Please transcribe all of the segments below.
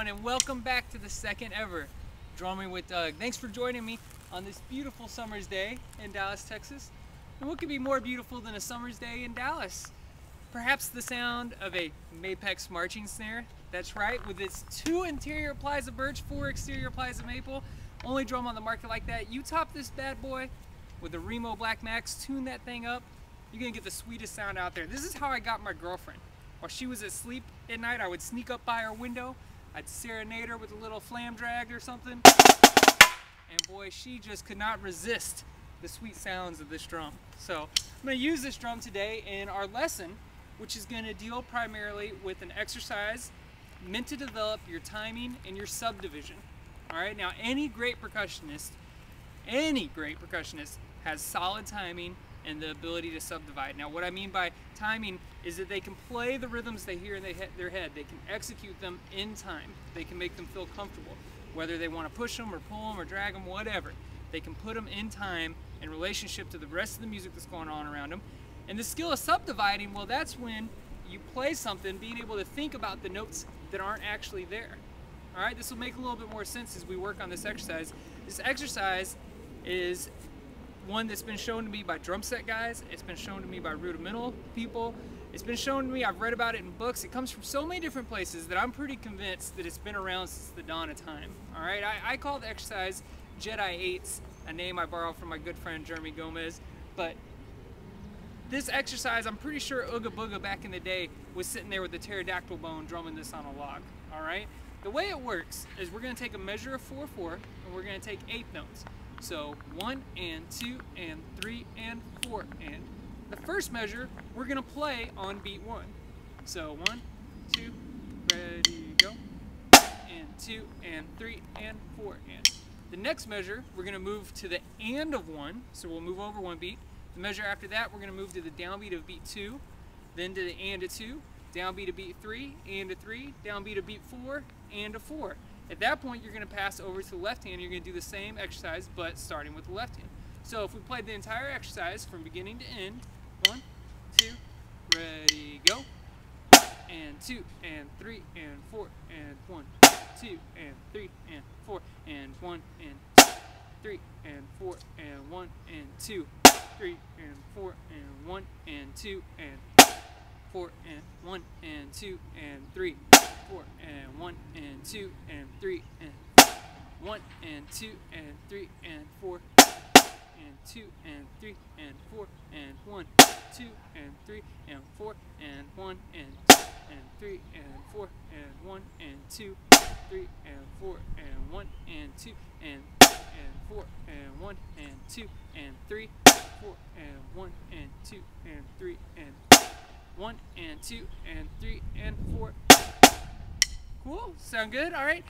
everyone, and welcome back to the second ever Drumming with Doug. Thanks for joining me on this beautiful summer's day in Dallas, Texas. And what could be more beautiful than a summer's day in Dallas? Perhaps the sound of a Mapex marching snare. That's right, with its 2 interior plies of birch, 4 exterior plies of maple. Only drum on the market like that. You top this bad boy with the Remo Black Max, tune that thing up, you're gonna get the sweetest sound out there. This is how I got my girlfriend. While she was asleep at night, I would sneak up by her window, I'd serenade her with a little flam drag or something, and boy, she just could not resist the sweet sounds of this drum. So I'm gonna use this drum today in our lesson, which is gonna deal primarily with an exercise meant to develop your timing and your subdivision. All right, now any great percussionist has solid timing and the ability to subdivide. Now what I mean by timing is that they can play the rhythms they hear in their head, they can execute them in time, they can make them feel comfortable, whether they want to push them or pull them or drag them, whatever. They can put them in time in relationship to the rest of the music that's going on around them. And the skill of subdividing, well, that's when you play something, being able to think about the notes that aren't actually there. All right, this will make a little bit more sense as we work on this exercise. This exercise is one that's been shown to me by drum set guys, it's been shown to me by rudimental people, it's been shown to me, I've read about it in books, it comes from so many different places that I'm pretty convinced that it's been around since the dawn of time. All right, I call the exercise Jedi 8s, a name I borrowed from my good friend Jeremy Gomez, but this exercise, I'm pretty sure Ooga Booga back in the day was sitting there with the pterodactyl bone drumming this on a log. All right, the way it works is we're going to take a measure of 4/4 and we're going to take 8 notes. So 1 and 2 and 3 and 4 and. The first measure we're going to play on beat 1. So 1, 2, ready, go, and 2 and 3 and 4 and. The next measure we're going to move to the and of 1, so we'll move over 1 beat. The measure after that we're going to move to the downbeat of beat 2, then to the and of 2, downbeat of beat 3, and a 3, downbeat of beat 4, and a 4. At that point, you're going to pass over to the left hand. You're going to do the same exercise, but starting with the left hand. So if we played the entire exercise from beginning to end, 1, 2, ready, go, and 2, and 3, and 4, and 1, 2, and 3, and 4, and 1, and 2, 3, and 4, and 1, and 2, 3, and 4, and 1, and 2, and 4, and 1, and 2, and 3, 4, and 1, and 2, and 3, and 1, and 2, and 3, and 4, and 2, and 3, and 4, and 1, 2, and 3, and 4, and 1, and 3, and 4, and 1, and 2, 3, and 4, and 1, and 2, and 4, and 1, and 2, and 3, 4, and 1, and 2, and 3, and 1, and 2, and 3, and 4. Cool, sound good? All right.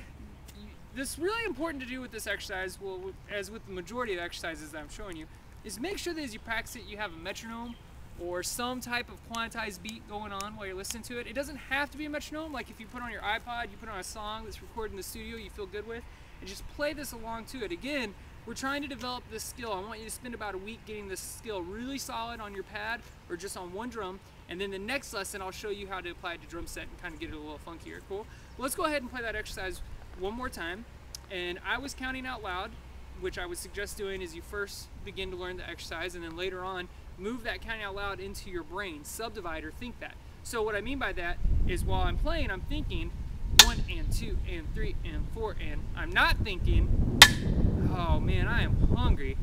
This really important to do with this exercise, well, as with the majority of exercises that I'm showing you, is make sure that as you practice it, you have a metronome or some type of quantized beat going on while you're listening to it. It doesn't have to be a metronome, like if you put on your iPod, you put on a song that's recorded in the studio you feel good with, and just play this along to it. Again, we're trying to develop this skill. I want you to spend about a week getting this skill really solid on your pad or just on one drum, and then the next lesson I'll show you how to apply it to drum set and kind of get it a little funkier. Cool? Well, let's go ahead and play that exercise one more time. And I was counting out loud, which I would suggest doing is you first begin to learn the exercise and then later on move that counting out loud into your brain. Subdivide or think that. So what I mean by that is while I'm playing, I'm thinking 1 and 2 and 3 and 4 and I'm not thinking, oh man, I am hungry.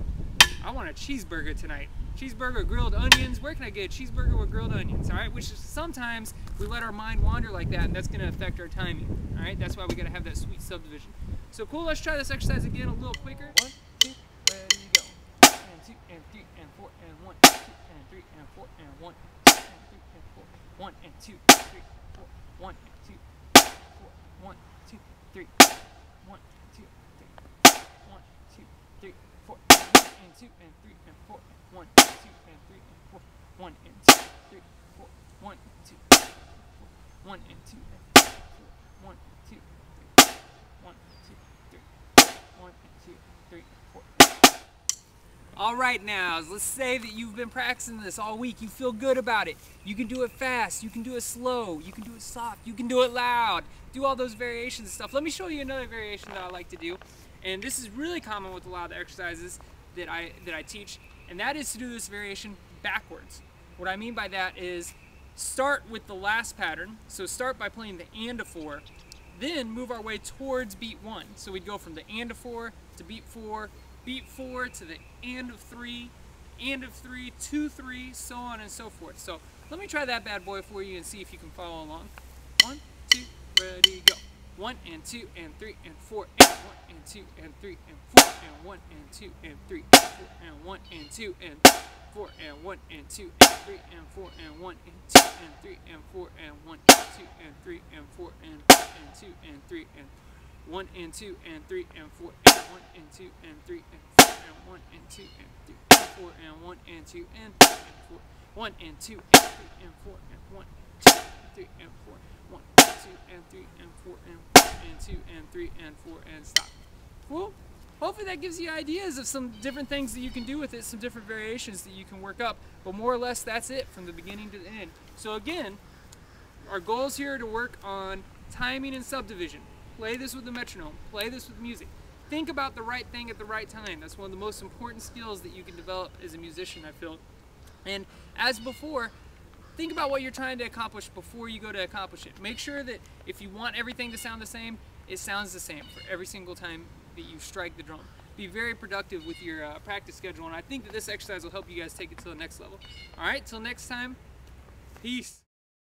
I want a cheeseburger tonight. Cheeseburger, grilled onions. Where can I get a cheeseburger with grilled onions? All right, which is sometimes we let our mind wander like that, and that's going to affect our timing. All right, that's why we got to have that sweet subdivision. So cool. Let's try this exercise again a little quicker. 1, 2, ready, go. And 2 and 3 and 4 and 1, 2 and 3 and 4 and 1, 2 and 3 and 4, 1 and 2, 3, 4, 1 and 2, 4, 1, 2, 3, 1, 2, 3, 1, 2, 3, 4, 1 and 2 and 3 and 4, 1, 2 and 3 and 4, 1 and 2, 3, 4, 1 and 2, 4, 1 and 2 and 4, 1 and 2, 3, 1 and 2, 3, 1 and 2, 3, 4. All right, now, let's say that you've been practicing this all week. You feel good about it. You can do it fast. You can do it slow. You can do it soft. You can do it loud. Do all those variations and stuff. Let me show you another variation that I like to do. And this is really common with a lot of the exercises that I teach. And that is to do this variation backwards. What I mean by that is start with the last pattern. So start by playing the and of 4. Then move our way towards beat 1. So we'd go from the and of 4 to beat 4 to the and of 3 to 3, so on and so forth. So let me try that bad boy for you and see if you can follow along. 1, 2, ready, go. 1 and 2 and 3 and 4 and 1 and 2 and 3 and 4 and 1 and 2 and 3 and 4 and 1 and 2 and 4 and 1 and 2 and 3 and 4 and 1 and 2 and 3 and 4 and 1 and 2 and 3 and 4 and 2 and 3 and 1 and 2 and 3 and 4 and 1 and 2 and 3 and 4 and 1 and 2 and 3 and 4 and 1 and 2 and 3 and 4 1 and 2 and 3 and 4 and 1 2 and 3 and 4 1 and 2 and 3 and 4 and 1 and 2 and 3 and 4 and stop. Cool. Hopefully that gives you ideas of some different things that you can do with it, some different variations that you can work up. But more or less that's it from the beginning to the end. So again, our goals here are to work on timing and subdivision. Play this with the metronome. Play this with music. Think about the right thing at the right time. That's one of the most important skills that you can develop as a musician, I feel. And as before, think about what you're trying to accomplish before you go to accomplish it. Make sure that if you want everything to sound the same, it sounds the same for every single time that you strike the drum. Be very productive with your practice schedule, and I think that this exercise will help you guys take it to the next level. All right, till next time, peace.